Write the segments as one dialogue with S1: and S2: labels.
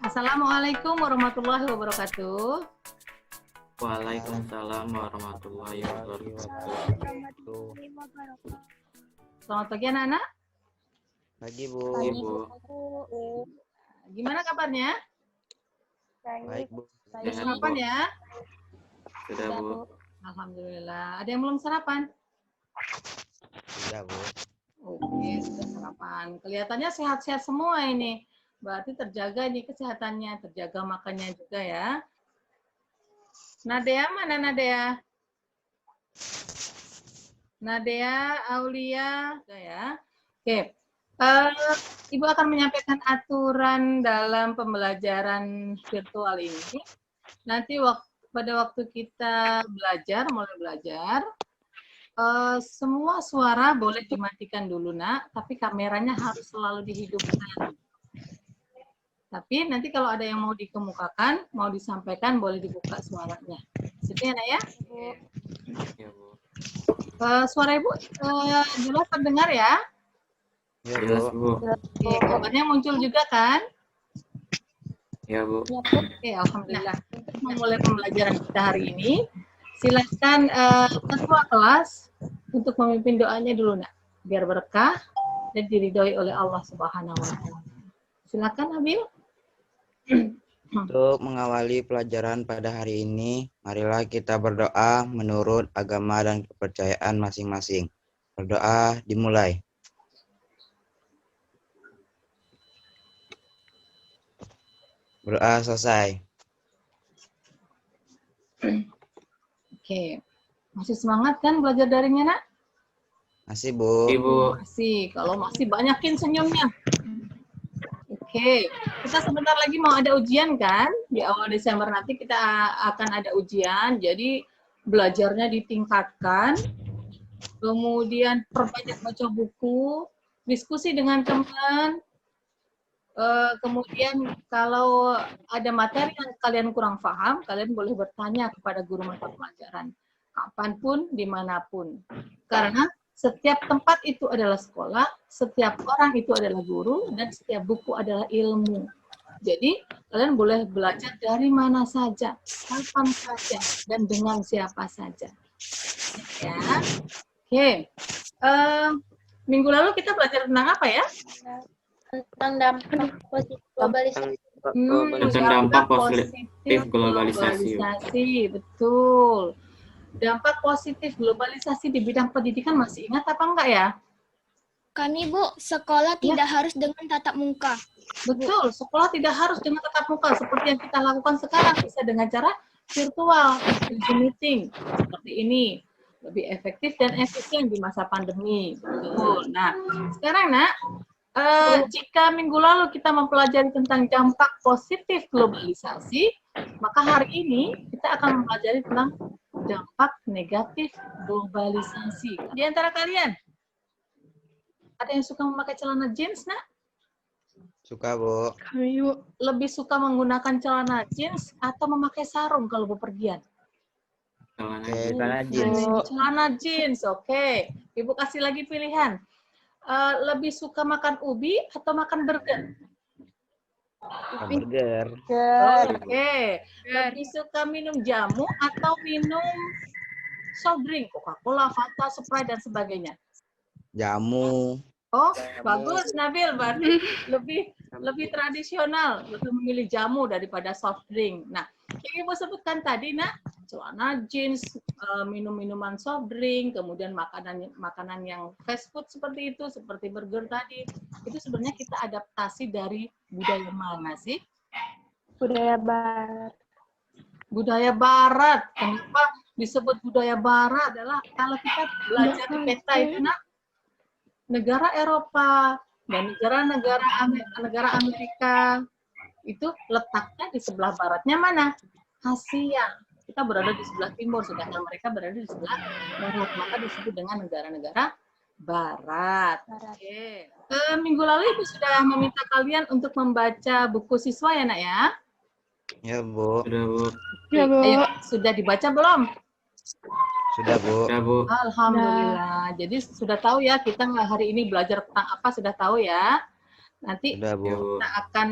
S1: Assalamualaikum warahmatullahi wabarakatuh.
S2: Waalaikumsalam warahmatullahi wabarakatuh.
S1: Selamat pagi anak-anak.
S3: Pagi, Bu.
S2: Pagi, Bu.
S1: Gimana kabarnya?
S3: Baik, Bu.
S1: Sudah
S2: Sehat,
S1: sarapan
S2: Bu.
S1: ya?
S2: Sudah, Bu.
S1: Alhamdulillah. Ada yang belum sarapan?
S3: Sudah, Bu.
S1: Oke, sudah sarapan. Kelihatannya sehat-sehat semua ini. Berarti terjaga ini kesehatannya, terjaga makannya juga ya. Nadea, mana Nadea? Nadea, Aulia, ya. Oke. Ibu akan menyampaikan aturan dalam pembelajaran virtual ini. Nanti pada waktu kita mulai belajar, semua suara boleh dimatikan dulu, Nak, tapi kameranya harus selalu dihidupkan. Tapi nanti kalau ada yang mau dikemukakan, mau disampaikan, boleh dibuka suaranya. Sedia, Nak ya?
S2: Ya, Bu.
S1: Suara Ibu jelas terdengar ya?
S3: Ya,
S2: Jelas,
S3: Bu.
S2: Bu.
S1: Oke, gambarnya muncul juga kan?
S2: Ya, Bu.
S1: Oke, alhamdulillah. Untuk memulai pembelajaran kita hari ini, silakan ketua kelas untuk memimpin doanya dulu, Nak, biar berkah dan diridhoi oleh Allah Subhanahu wa taala. Silakan, Nabil.
S3: Untuk mengawali pelajaran pada hari ini, marilah kita berdoa menurut agama dan kepercayaan masing-masing. Berdoa dimulai. Berdoa selesai.
S1: Oke. Masih semangat kan belajar daringnya, Nak?
S3: Masih, Bu.
S2: Ibu.
S1: Masih. Kalau masih banyakin senyumnya. Oke. Kita sebentar lagi mau ada ujian kan? Di awal Desember nanti kita akan ada ujian. Jadi belajarnya ditingkatkan. Kemudian perbanyak baca buku, diskusi dengan teman. Kemudian kalau ada materi yang kalian kurang paham, kalian boleh bertanya kepada guru mata pelajaran. Kapanpun, dimanapun. Karena setiap tempat itu adalah sekolah, setiap orang itu adalah guru, dan setiap buku adalah ilmu. Jadi, kalian boleh belajar dari mana saja, kapan saja, dan dengan siapa saja. Ya. Oke. Minggu lalu kita belajar tentang apa ya?
S4: Tentang dampak positif globalisasi.
S2: Tentang dampak positif globalisasi.
S1: Betul. Dampak positif globalisasi di bidang pendidikan masih ingat apa enggak ya?
S4: Kan Ibu, sekolah tidak harus dengan tatap muka.
S1: Betul, sekolah tidak harus dengan tatap muka seperti yang kita lakukan sekarang, bisa dengan cara virtual, Zoom meeting seperti ini. Lebih efektif dan efisien di masa pandemi. Betul. Nah, sekarang Nak, jika minggu lalu kita mempelajari tentang dampak positif globalisasi, maka hari ini kita akan mempelajari tentang dampak negatif globalisasi. Di antara kalian, ada yang suka memakai celana jeans, Nak?
S3: Suka, Bu.
S1: Kami lebih suka menggunakan celana jeans atau memakai sarung kalau bepergian?
S3: Celana jeans.
S1: Celana jeans, oke. Ibu kasih lagi pilihan. Lebih suka makan ubi atau makan burger?
S3: Hamburger.
S1: Oke. Lebih suka minum jamu atau minum soft drink? Coca-Cola, Fanta, Sprite, dan sebagainya.
S3: Jamu.
S1: Oh, bagus Nabil. Berarti lebih tradisional, lebih memilih jamu daripada soft drink. Nah, yang Ibu sebutkan tadi, Nak, celana jeans, minum-minuman soft drink, kemudian makanan yang fast food seperti itu, seperti burger tadi, itu sebenarnya kita adaptasi dari budaya mana sih?
S4: Budaya Barat.
S1: Budaya Barat. Kenapa disebut budaya Barat? Adalah kalau kita belajar di peta itu, Nak, negara Eropa dan negara Amerika itu letaknya di sebelah baratnya mana? Asia. Kita berada di sebelah timur, sedangkan mereka berada di sebelah barat. Maka disebut dengan negara-negara barat. Oke. Minggu lalu Ibu sudah meminta kalian untuk membaca buku siswa ya, Nak ya?
S3: Ya, Bu.
S2: Sudah, Bu.
S1: Ya, Bu. Ayo, sudah dibaca belum?
S3: Sudah, Bu.
S2: Sudah, Bu.
S1: Alhamdulillah. Jadi sudah tahu ya kita hari ini belajar tentang apa, sudah tahu ya. Nanti
S3: Sudah,
S2: Ya,
S3: Bu.
S2: Bu.
S1: kita akan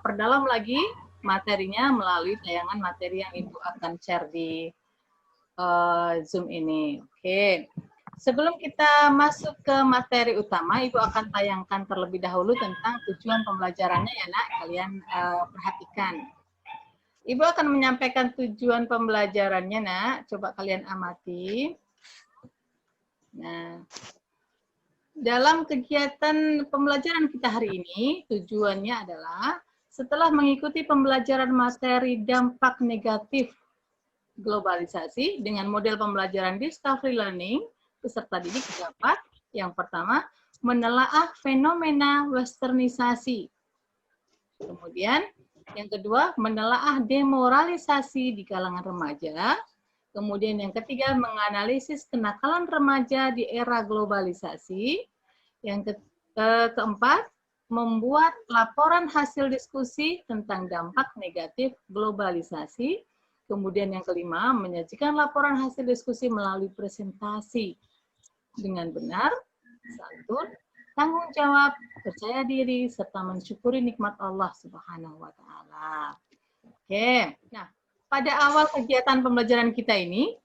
S1: perdalam lagi materinya melalui tayangan materi yang Ibu akan share di Zoom ini. Oke. Sebelum kita masuk ke materi utama, Ibu akan tayangkan terlebih dahulu tentang tujuan pembelajarannya ya, Nak. Kalian perhatikan. Ibu akan menyampaikan tujuan pembelajarannya, Nak. Coba kalian amati. Nah, dalam kegiatan pembelajaran kita hari ini, tujuannya adalah setelah mengikuti pembelajaran materi dampak negatif globalisasi dengan model pembelajaran discovery learning, peserta didik dapat yang pertama menelaah fenomena westernisasi. Kemudian yang kedua menelaah demoralisasi di kalangan remaja. Kemudian yang ketiga menganalisis kenakalan remaja di era globalisasi. Yang keempat membuat laporan hasil diskusi tentang dampak negatif globalisasi. Kemudian yang kelima, menyajikan laporan hasil diskusi melalui presentasi dengan benar, santun, tanggung jawab, percaya diri, serta mensyukuri nikmat Allah Subhanahu wa Ta'ala. Oke, nah, pada awal kegiatan pembelajaran kita ini,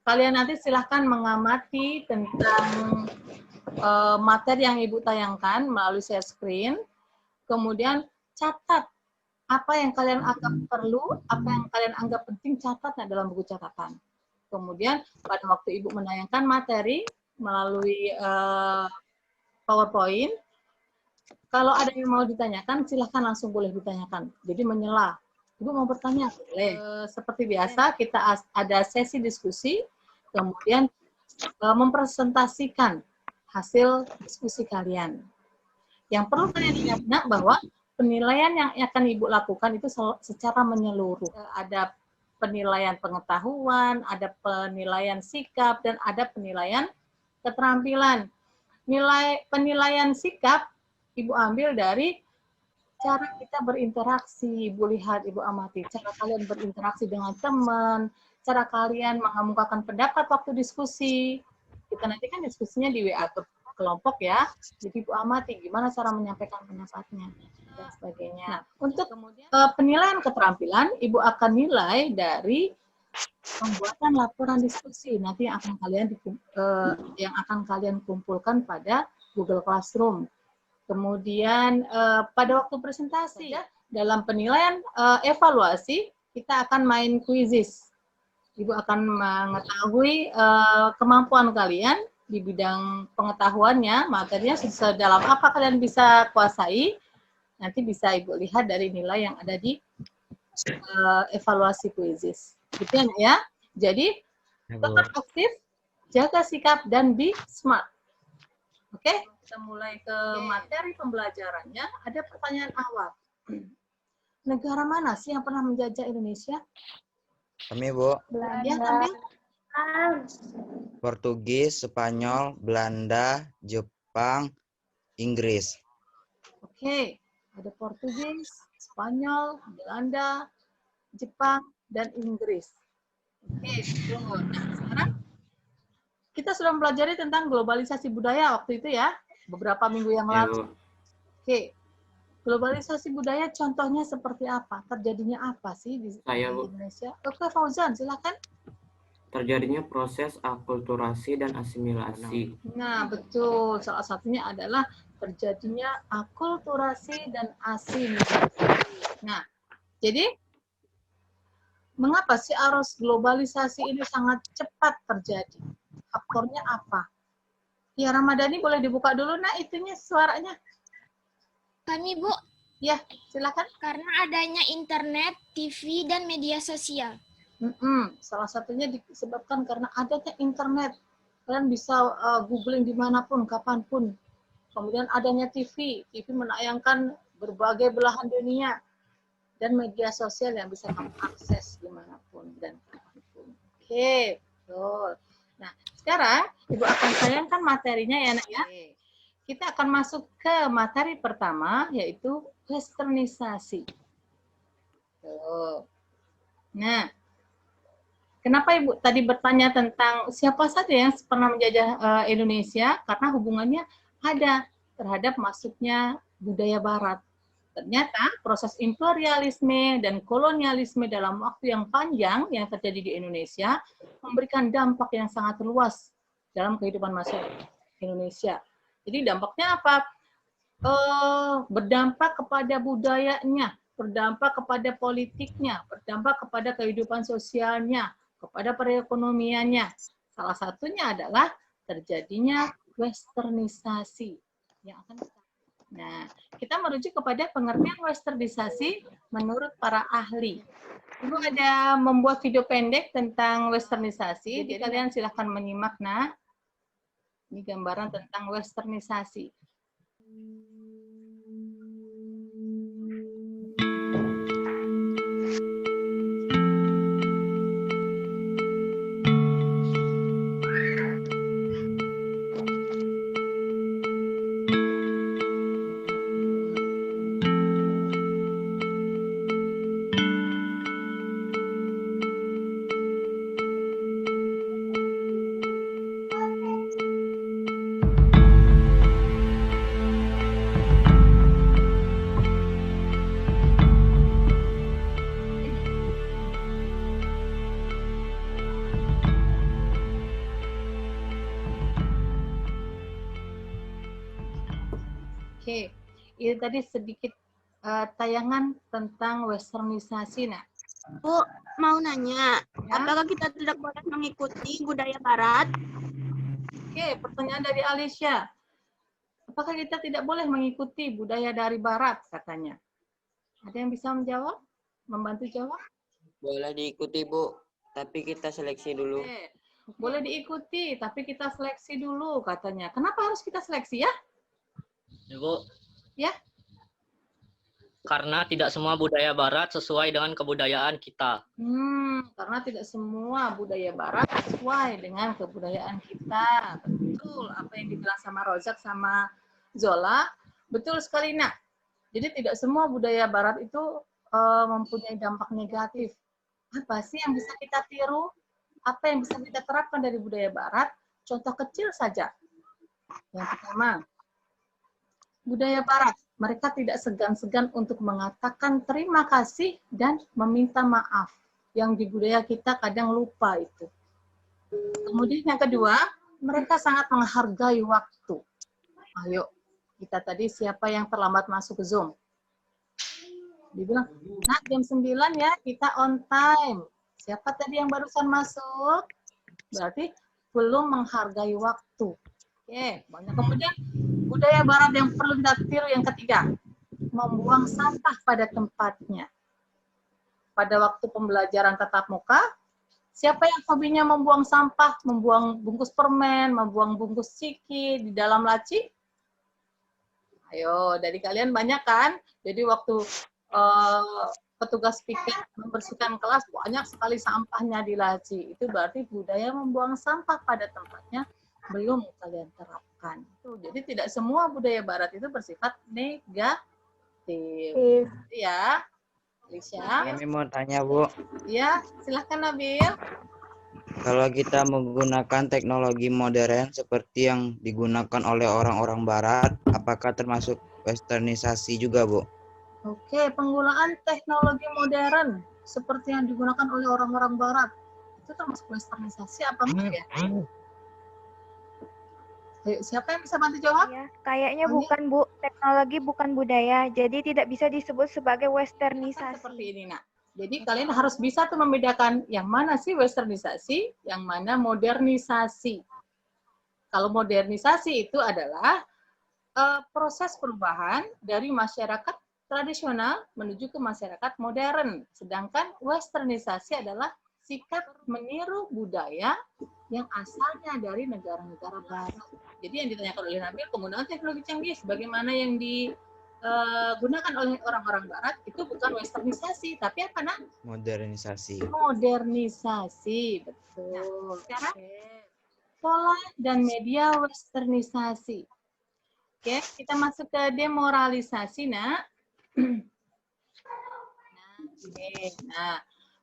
S1: kalian nanti silahkan mengamati tentang materi yang Ibu tayangkan melalui share screen, kemudian catat apa yang kalian anggap perlu, apa yang kalian anggap penting, catatnya dalam buku catatan. Kemudian pada waktu Ibu menayangkan materi melalui PowerPoint, kalau ada yang mau ditanyakan, silahkan langsung boleh ditanyakan. Jadi menyela. Ibu mau bertanya, boleh. Seperti biasa, kita ada sesi diskusi, kemudian mempresentasikan hasil diskusi kalian. Yang perlu kalian ingat bahwa penilaian yang akan Ibu lakukan itu secara menyeluruh. Ada penilaian pengetahuan, ada penilaian sikap, dan ada penilaian keterampilan. Penilaian sikap Ibu ambil dari cara kita berinteraksi. Ibu lihat, Ibu amati cara kalian berinteraksi dengan teman, cara kalian mengemukakan pendapat waktu diskusi. Kita nanti kan diskusinya di WA kelompok ya, jadi Ibu amati gimana cara menyampaikan pendapatnya dan sebagainya. Nah, untuk penilaian keterampilan, Ibu akan nilai dari pembuatan laporan diskusi nanti yang akan kalian kumpulkan pada Google Classroom. Kemudian pada waktu presentasi dalam penilaian evaluasi kita akan main quizzes. Ibu akan mengetahui kemampuan kalian di bidang pengetahuannya, materinya sedalam apa kalian bisa kuasai, nanti bisa Ibu lihat dari nilai yang ada di evaluasi quizzes. Gitu ya. Jadi, tetap aktif, jaga sikap, dan be smart. Oke, kita mulai ke materi pembelajarannya. Ada pertanyaan awal. Negara mana sih yang pernah menjajah Indonesia?
S3: Kami, Bu.
S1: Ya, kami.
S3: Portugis, Spanyol, Belanda, Jepang, Inggris.
S1: Oke, ada Portugis, Spanyol, Belanda, Jepang, dan Inggris. Oke, tunggu. Nah, sekarang kita sudah mempelajari tentang globalisasi budaya waktu itu ya, beberapa minggu yang
S2: Ya,
S1: lalu.
S2: Bu.
S1: Oke, globalisasi budaya contohnya seperti apa? Terjadinya apa sih di
S2: Bu.
S1: Indonesia? Oke, Fauzan, silakan.
S2: Terjadinya proses akulturasi dan asimilasi.
S1: Nah, betul. Salah satunya adalah terjadinya akulturasi dan asimilasi. Nah, jadi mengapa sih arus globalisasi ini sangat cepat terjadi? Faktornya apa? Ya, Ramadhani boleh dibuka dulu, nah itunya suaranya.
S4: Kami, Bu,
S1: Ya, silakan.
S4: karena adanya internet, TV, dan media sosial.
S1: Salah satunya disebabkan karena adanya internet. Kalian bisa googling dimanapun, kapanpun. Kemudian adanya TV. TV menayangkan berbagai belahan dunia. Dan media sosial yang bisa kamu akses dimanapun dan kapanpun. Oke, betul. Nah, sekarang Ibu akan sayangkan materinya ya, Nak ya. Kita akan masuk ke materi pertama, yaitu westernisasi. Tuh. Nah, kenapa Ibu tadi bertanya tentang siapa saja yang pernah menjajah Indonesia? Karena hubungannya ada terhadap masuknya budaya barat. Ternyata proses imperialisme dan kolonialisme dalam waktu yang panjang yang terjadi di Indonesia memberikan dampak yang sangat luas dalam kehidupan masyarakat Indonesia. Jadi dampaknya apa? Berdampak kepada budayanya, berdampak kepada politiknya, berdampak kepada kehidupan sosialnya, kepada perekonomiannya. Salah satunya adalah terjadinya westernisasi yang akan kita. Nah, kita merujuk kepada pengertian westernisasi menurut para ahli. Ibu ada membuat video pendek tentang westernisasi, jadi kalian silahkan menyimak. Nah, ini gambaran tentang westernisasi. Oke, ini tadi sedikit tayangan tentang westernisasi. Nah,
S5: Bu, mau nanya,
S1: ya.
S5: apakah kita tidak boleh mengikuti budaya barat?
S1: Oke, pertanyaan dari Alicia. Apakah kita tidak boleh mengikuti budaya dari barat, katanya? Ada yang bisa menjawab? Membantu jawab?
S2: Boleh diikuti, Bu, tapi kita seleksi dulu.
S1: Oke, boleh diikuti, tapi kita seleksi dulu, katanya. Kenapa harus kita seleksi ya?
S6: Bu,
S1: Ya?
S6: karena tidak semua budaya barat sesuai dengan kebudayaan kita.
S1: Karena tidak semua budaya barat sesuai dengan kebudayaan kita. Betul, apa yang dibilang sama Rozak sama Zola, betul sekali, Nak. Jadi tidak semua budaya barat itu mempunyai dampak negatif. Apa sih yang bisa kita tiru? Apa yang bisa kita terapkan dari budaya barat? Contoh kecil saja. Yang pertama, budaya barat, mereka tidak segan-segan untuk mengatakan terima kasih dan meminta maaf. Yang di budaya kita kadang lupa itu. Kemudian yang kedua, mereka sangat menghargai waktu. Ayo, kita tadi siapa yang terlambat masuk ke Zoom? Dibilang, nah jam 9 ya, kita on time. Siapa tadi yang barusan masuk? Berarti belum menghargai waktu. Oke, banyak. Kemudian budaya barat yang perlu kita tiru yang ketiga, membuang sampah pada tempatnya. Pada waktu pembelajaran tatap muka, siapa yang hobinya membuang sampah, membuang bungkus permen, membuang bungkus ciki di dalam laci? Ayo, dari kalian banyak kan? Jadi waktu petugas piket membersihkan kelas, banyak sekali sampahnya di laci. Itu berarti budaya membuang sampah pada tempatnya belum kalian terapkan. Jadi tidak semua budaya barat itu bersifat negatif. Ya, Alicia.
S3: Kami mau tanya, Bu.
S1: Ya, silahkan Nabil.
S3: Kalau kita menggunakan teknologi modern seperti yang digunakan oleh orang-orang barat, apakah termasuk westernisasi juga, Bu?
S1: Oke, penggunaan teknologi modern seperti yang digunakan oleh orang-orang barat, itu termasuk westernisasi apa enggak ya? Ayo, siapa yang bisa bantu jawab?
S7: Ya, kayaknya
S1: Ani?
S7: bukan, Bu. Teknologi bukan budaya, jadi tidak bisa disebut sebagai westernisasi.
S1: Seperti ini, Nak. Jadi kalian harus bisa tuh membedakan yang mana sih westernisasi, yang mana modernisasi. Kalau modernisasi itu adalah proses perubahan dari masyarakat tradisional menuju ke masyarakat modern. Sedangkan westernisasi adalah sikap meniru budaya yang asalnya dari negara-negara barat. Jadi yang ditanyakan oleh Nabil, penggunaan teknologi canggih sebagaimana yang digunakan oleh orang-orang barat itu bukan westernisasi, tapi apa, Nak?
S3: Modernisasi.
S1: Modernisasi, betul. Nah, sekarang pola dan media westernisasi. Oke, kita masuk ke demoralisasi, Nak. Nah,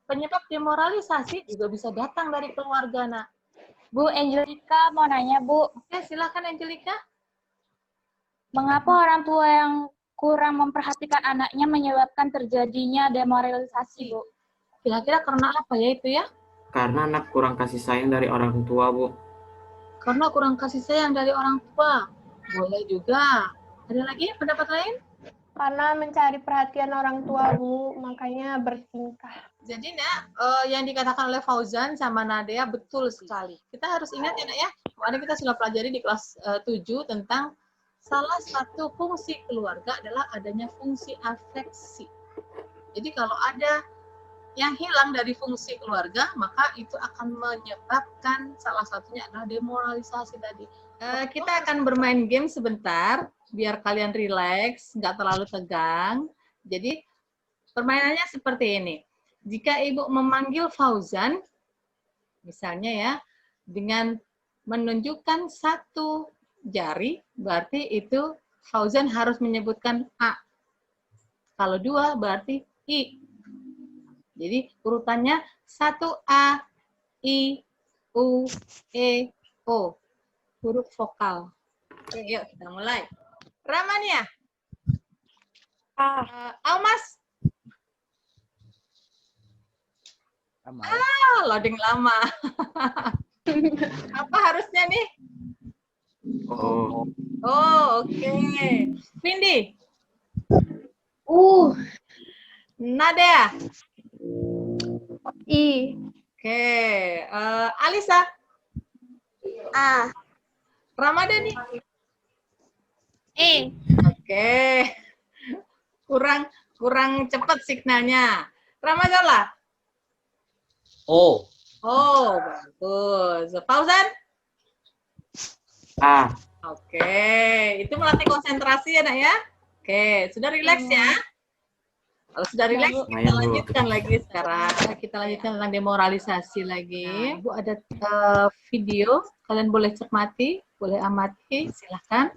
S1: penyebab demoralisasi juga bisa datang dari keluarga, Nak.
S7: Bu, Angelica mau nanya, Bu.
S1: Oke, silakan Angelica.
S8: Mengapa orang tua yang kurang memperhatikan anaknya menyebabkan terjadinya demoralisasi, Bu?
S1: Kira-kira karena apa ya itu ya?
S9: Karena anak kurang kasih sayang dari orang tua, Bu.
S1: Karena kurang kasih sayang dari orang tua. Boleh juga. Ada lagi pendapat lain?
S10: Karena mencari perhatian orang tua, Bu, makanya bertingkah.
S1: Jadi nak, yang dikatakan oleh Fauzan sama Nadia betul sekali. Kita harus ingat ya nak ya, kemarin kita sudah pelajari di kelas 7 tentang salah satu fungsi keluarga adalah adanya fungsi afeksi. Jadi kalau ada yang hilang dari fungsi keluarga, maka itu akan menyebabkan salah satunya adalah demoralisasi tadi. Kita akan bermain game sebentar, biar kalian rileks, nggak terlalu tegang. Jadi permainannya seperti ini. Jika ibu memanggil Fauzan, misalnya ya, dengan menunjukkan satu jari, berarti itu Fauzan harus menyebutkan A. Kalau dua, berarti I. Jadi urutannya 1A, I, U, E, O. Huruf vokal. Oke, yuk kita mulai. Ramania. Almas. Loading lama. Apa harusnya nih?
S9: Oh.
S1: Oh, oke. Vindi. Nadia.
S10: I.
S1: Oke. Alisa.
S5: A.
S1: Ramadhani.
S5: E.
S1: Oke. Kurang cepat signalnya. Ramadhala.
S6: O.
S1: Oh, bagus. Fauzan?
S9: A.
S1: Oke. Itu melatih konsentrasi ya, nak ya? Oke, sudah rileks ya? Kalau sudah rileks, kita lanjutkan lagi sekarang. Kita lanjutkan tentang demoralisasi lagi. Bu, ada video. Kalian boleh cermati, boleh amati. Silahkan.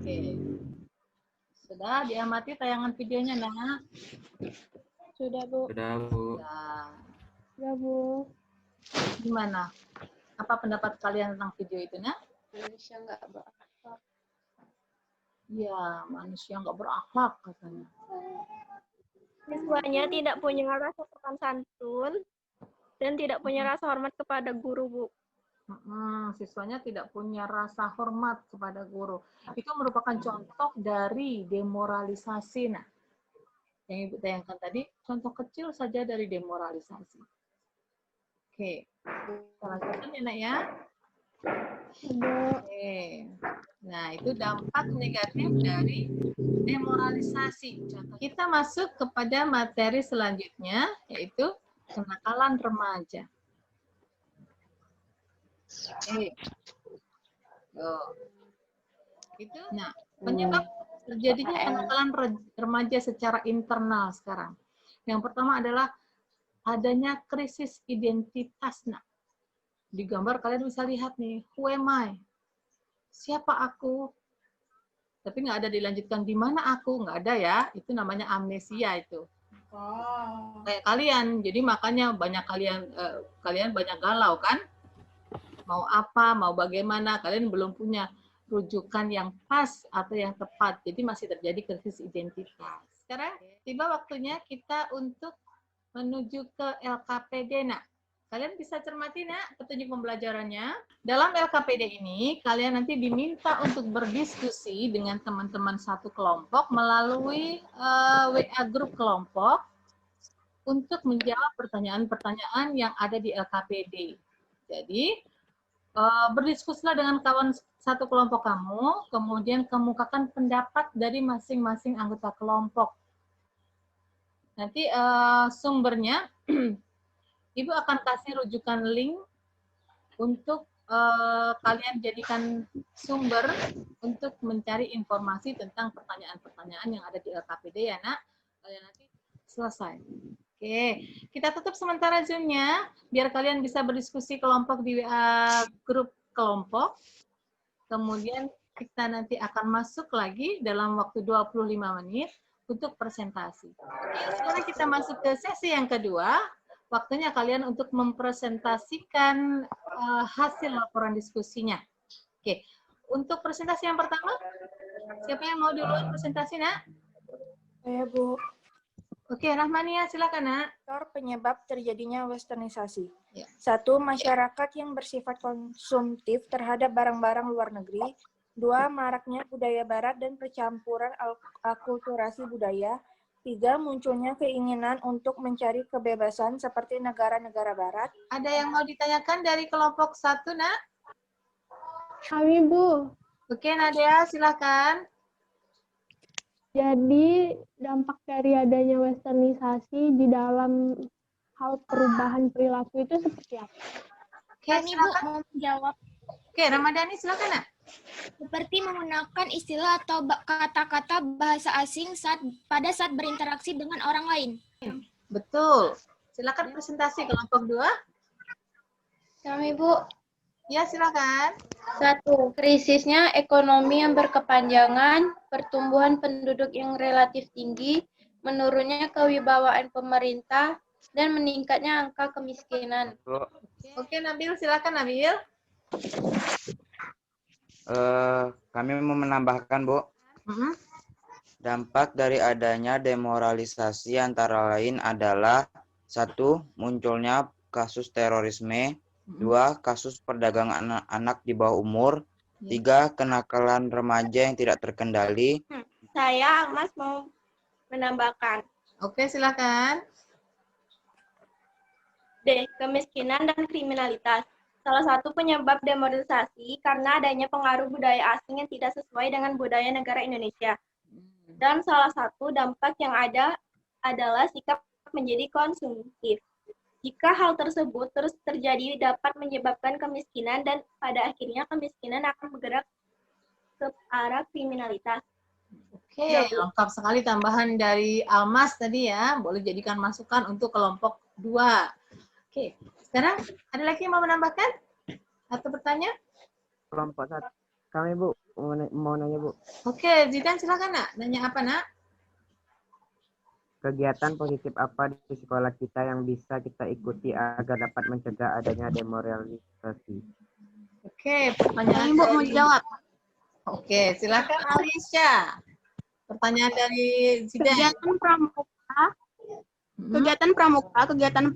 S1: Oke. Sudah diamati tayangan videonya, nak?
S10: Sudah, Bu.
S9: Sudah, Bu.
S10: Sudah, Bu.
S1: Gimana? Apa pendapat kalian tentang video itu, nak?
S10: Manusia nggak berakhlak.
S1: Ya, manusia nggak berakhlak katanya.
S10: Siswanya tidak punya rasa sopan santun dan tidak punya rasa hormat kepada guru, Bu.
S1: Siswanya tidak punya rasa hormat kepada guru. Itu merupakan contoh dari demoralisasi. Nah, yang Ibu tayangkan tadi, contoh kecil saja dari demoralisasi. Oke, kita lanjutkan ya, nak ya. Oke. Nah, itu dampak negatif dari demoralisasi. Contoh. Kita masuk kepada materi selanjutnya, yaitu kenakalan remaja. Oke. Itu. Nah, penyebab terjadinya kenakalan remaja secara internal sekarang. Yang pertama adalah adanya krisis identitas. Nah, di gambar kalian bisa lihat nih, who am I? Siapa aku? Tapi nggak ada dilanjutkan di mana aku, nggak ada ya. Itu namanya amnesia itu. Kayak kalian, jadi makanya banyak kalian banyak galau kan? Mau apa, mau bagaimana, kalian belum punya rujukan yang pas atau yang tepat. Jadi masih terjadi krisis identitas. Sekarang tiba waktunya kita untuk menuju ke LKPD. Nah, kalian bisa cermati nak petunjuk pembelajarannya. Dalam LKPD ini, kalian nanti diminta untuk berdiskusi dengan teman-teman satu kelompok melalui WA grup kelompok untuk menjawab pertanyaan-pertanyaan yang ada di LKPD. Jadi, berdiskusilah dengan kawan satu kelompok kamu, kemudian kemukakan pendapat dari masing-masing anggota kelompok. Nanti sumbernya, Ibu akan kasih rujukan link untuk kalian jadikan sumber untuk mencari informasi tentang pertanyaan-pertanyaan yang ada di LKPD ya nak. Kalian nanti selesai. Oke, kita tutup sementara Zoom-nya, biar kalian bisa berdiskusi kelompok di WA grup kelompok. Kemudian kita nanti akan masuk lagi dalam waktu 25 menit untuk presentasi. Oke, sekarang kita masuk ke sesi yang kedua. Waktunya kalian untuk mempresentasikan hasil laporan diskusinya. Oke, untuk presentasi yang pertama, siapa yang mau duluan presentasi, nak?
S7: Saya Bu.
S1: Oke, Rahmania, silakan, nak.
S7: Faktor penyebab terjadinya westernisasi.
S1: Ya.
S7: 1. Masyarakat yang bersifat konsumtif terhadap barang-barang luar negeri. 2. Maraknya budaya barat dan percampuran akulturasi budaya. 3. Munculnya keinginan untuk mencari kebebasan seperti negara-negara barat.
S1: Ada yang mau ditanyakan dari kelompok 1, nak?
S11: Kami, Bu.
S1: Oke, Nadia, silakan.
S11: Jadi dampak dari adanya westernisasi di dalam hal perubahan perilaku itu seperti apa?
S1: Oke,
S4: Kami Bu
S1: silakan.
S4: mau menjawab.
S1: Oke, Ramadhani, silakan, nak.
S4: Seperti menggunakan istilah atau kata-kata bahasa asing pada saat berinteraksi dengan orang lain.
S1: Betul. Silakan presentasi kelompok 2.
S11: Kami, Bu.
S1: Ya, silakan.
S11: 1. Krisisnya ekonomi yang berkepanjangan, pertumbuhan penduduk yang relatif tinggi, menurunnya kewibawaan pemerintah, dan meningkatnya angka kemiskinan.
S1: Oke, Nabil, silakan, Nabil.
S3: Kami mau menambahkan, Bu. Dampak dari adanya demoralisasi antara lain adalah 1. Munculnya kasus terorisme, 2. Kasus perdagangan anak di bawah umur, 3. Kenakalan remaja yang tidak terkendali.
S10: Saya, Mas, mau menambahkan.
S1: Oke, silakan.
S10: D. Kemiskinan dan kriminalitas. Salah satu penyebab demoralisasi karena adanya pengaruh budaya asing yang tidak sesuai dengan budaya negara Indonesia. Dan salah satu dampak yang ada adalah sikap menjadi konsumtif. Jika hal tersebut terus terjadi dapat menyebabkan kemiskinan dan pada akhirnya kemiskinan akan bergerak ke arah kriminalitas.
S1: Oke, lengkap sekali tambahan dari Almas tadi ya. Boleh jadikan masukan untuk kelompok 2. Oke, sekarang ada lagi yang mau menambahkan? Atau bertanya?
S2: Kelompok 1. Kami, Bu, mau nanya, Bu.
S1: Oke, Zidan silakan, nak. Nanya apa, nak?
S2: Kegiatan positif apa di sekolah kita yang bisa kita ikuti agar dapat mencegah adanya demoralisasi?
S1: Oke, pertanyaan
S11: Bu,
S1: dari...
S11: mau jawab.
S1: Oke, silakan Alicia. Pertanyaan dari Zidan.
S11: Kegiatan pramuka, kegiatan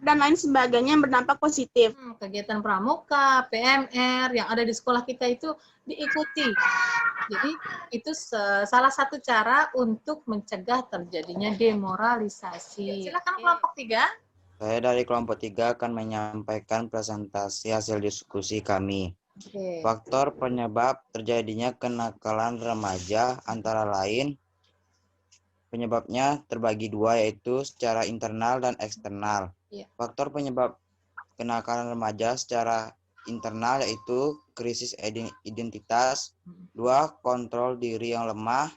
S11: dan lain sebagainya yang berdampak positif.
S1: Kegiatan pramuka, PMR yang ada di sekolah kita itu diikuti. Jadi itu salah satu cara untuk mencegah terjadinya demoralisasi. Silakan kelompok 3.
S3: Saya dari kelompok 3 akan menyampaikan presentasi hasil diskusi kami.
S1: Oke.
S3: Faktor penyebab terjadinya kenakalan remaja antara lain penyebabnya terbagi 2, yaitu secara internal dan eksternal.
S1: Iya.
S3: Faktor penyebab kenakalan remaja secara internal yaitu krisis identitas, 2. Kontrol diri yang lemah.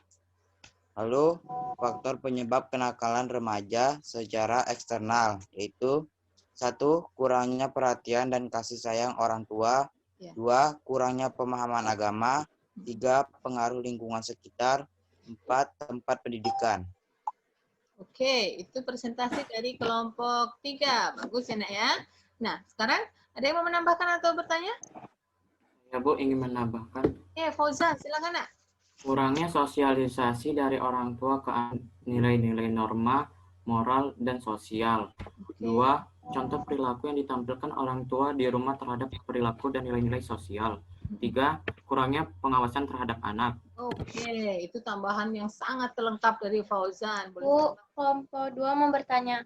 S3: Lalu faktor penyebab kenakalan remaja secara eksternal, yaitu 1. Kurangnya perhatian dan kasih sayang orang tua. 2. Kurangnya pemahaman agama. 3. Pengaruh lingkungan sekitar. 4. Tempat pendidikan.
S1: Oke, itu presentasi dari kelompok 3. Bagus ya, Nak ya. Nah, sekarang ada yang mau menambahkan atau bertanya?
S9: Ya Bu, ingin menambahkan.
S1: Fauzan, silakan Nak.
S9: Kurangnya sosialisasi dari orang tua ke nilai-nilai norma, moral, dan sosial. 2. Contoh perilaku yang ditampilkan orang tua di rumah terhadap perilaku dan nilai-nilai sosial. 3. Kurangnya pengawasan terhadap anak.
S1: Oke, itu tambahan yang sangat lengkap dari Fauzan.
S10: Bu, kelompok 2 mau bertanya.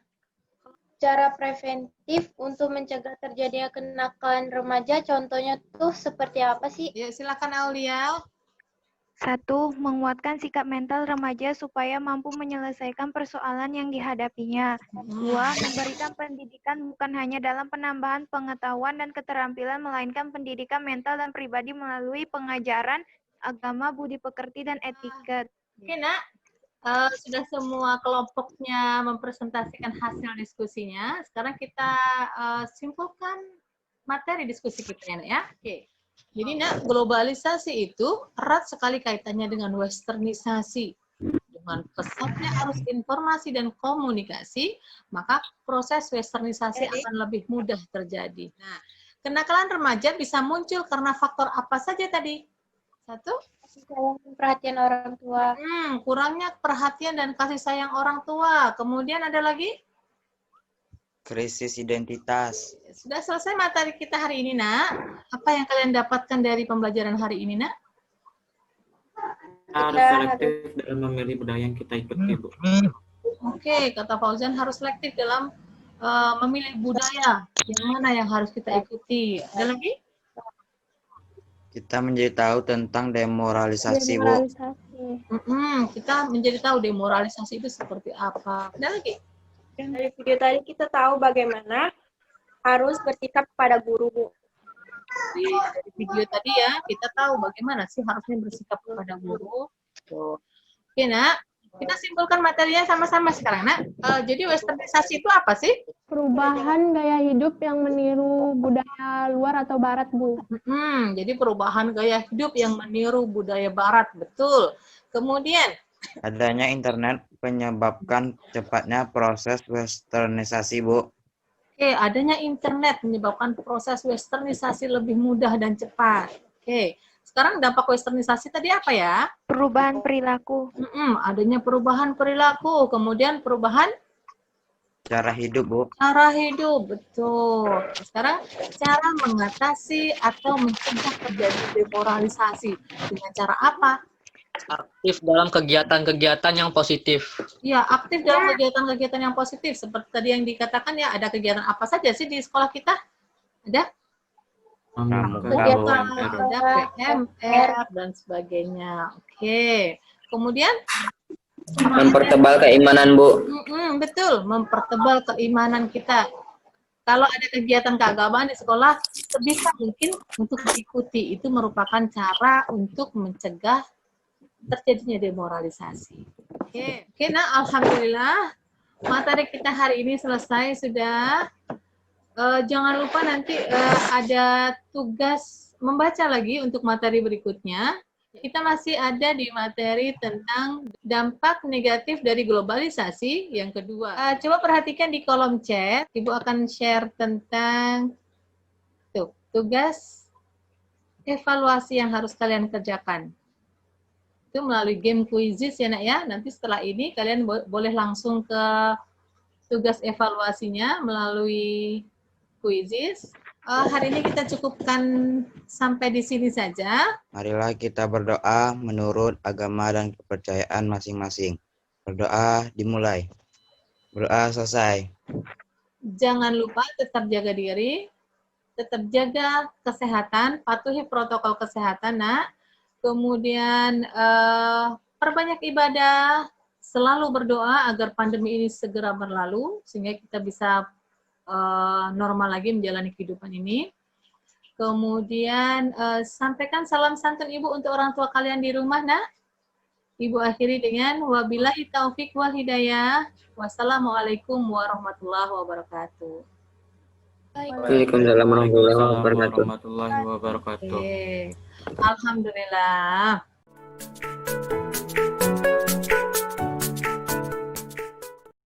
S10: Cara preventif untuk mencegah terjadinya kenakalan remaja, contohnya tuh seperti apa sih?
S1: Ya, silakan Aulia.
S12: 1. Menguatkan sikap mental remaja supaya mampu menyelesaikan persoalan yang dihadapinya. 2. Memberikan pendidikan bukan hanya dalam penambahan pengetahuan dan keterampilan, melainkan pendidikan mental dan pribadi melalui pengajaran agama, budi pekerti, dan etiket.
S1: Oke, Nak. Sudah semua kelompoknya mempresentasikan hasil diskusinya. Sekarang kita simpulkan materi diskusi kita ya, Nak, ya. Oke. Jadi, Nak, globalisasi itu erat sekali kaitannya dengan westernisasi. Dengan pesatnya arus informasi dan komunikasi, maka proses westernisasi akan lebih mudah terjadi. Nah, kenakalan remaja bisa muncul karena faktor apa saja tadi? 1.
S10: Kurang perhatian orang tua.
S1: Kurangnya perhatian dan kasih sayang orang tua. Kemudian ada lagi?
S3: Krisis identitas.
S1: Sudah selesai materi kita hari ini, Nak. Apa yang kalian dapatkan dari pembelajaran hari ini, Nak?
S9: Harus selektif dalam memilih budaya yang kita ikuti, Bu.
S1: Oke, kata Fauzan harus selektif dalam memilih budaya. Yang mana yang harus kita ikuti? Ada lagi?
S3: Kita menjadi tahu tentang demoralisasi, Bu.
S1: Kita menjadi tahu demoralisasi itu seperti apa. Ada lagi?
S10: Dari video tadi kita tahu bagaimana harus bersikap kepada guru, Bu.
S1: Dari video tadi ya, kita tahu bagaimana sih harusnya bersikap kepada guru. Tuh. Oke, Nak. Kita simpulkan materinya sama-sama sekarang, Nak. Jadi westernisasi itu apa sih?
S11: Perubahan gaya hidup yang meniru budaya luar atau barat, Bu.
S1: Jadi perubahan gaya hidup yang meniru budaya barat, betul. Kemudian,
S3: adanya internet menyebabkan cepatnya proses westernisasi, Bu.
S1: Oke, adanya internet menyebabkan proses westernisasi lebih mudah dan cepat. Oke, sekarang dampak westernisasi tadi apa ya?
S12: Perubahan perilaku.
S1: Adanya perubahan perilaku, kemudian perubahan
S3: Cara hidup, Bu.
S1: cara hidup, betul. Sekarang cara mengatasi atau mencegah terjadi demoralisasi dengan cara apa?
S6: Aktif dalam kegiatan-kegiatan yang positif.
S1: Ya, aktif dalam kegiatan-kegiatan yang positif. Seperti tadi yang dikatakan ya, ada kegiatan apa saja sih di sekolah kita? Ada? Kegiatan, ada PMR, dan sebagainya. Oke. Kemudian?
S13: Mempertebal keimanan, Bu.
S1: Betul, mempertebal keimanan kita. Kalau ada kegiatan keagamaan di sekolah, sebisa mungkin untuk diikuti. Itu merupakan cara untuk mencegah terjadinya demoralisasi. Oke, nah, alhamdulillah materi kita hari ini selesai sudah. Jangan lupa nanti ada tugas membaca lagi untuk materi berikutnya. Kita masih ada di materi tentang dampak negatif dari globalisasi yang kedua. Coba perhatikan di kolom chat, Ibu akan share tentang tugas evaluasi yang harus kalian kerjakan. Itu melalui game quizzes ya, Nak ya. Nanti setelah ini kalian boleh langsung ke tugas evaluasinya melalui quizzes. Hari ini kita cukupkan sampai di sini saja.
S3: Marilah kita berdoa menurut agama dan kepercayaan masing-masing. Berdoa dimulai. Berdoa selesai.
S1: Jangan lupa tetap jaga diri, tetap jaga kesehatan, patuhi protokol kesehatan, Nak. Kemudian perbanyak ibadah, selalu berdoa agar pandemi ini segera berlalu, sehingga kita bisa normal lagi menjalani kehidupan ini. Kemudian sampaikan salam santun Ibu untuk orang tua kalian di rumah, nak. Ibu akhiri dengan wabillahi taufik wal hidayah. Wassalamualaikum warahmatullahi wabarakatuh.
S13: Waalaikumsalam warahmatullahi wabarakatuh.
S9: warahmatullahi wabarakatuh.
S1: Alhamdulillah.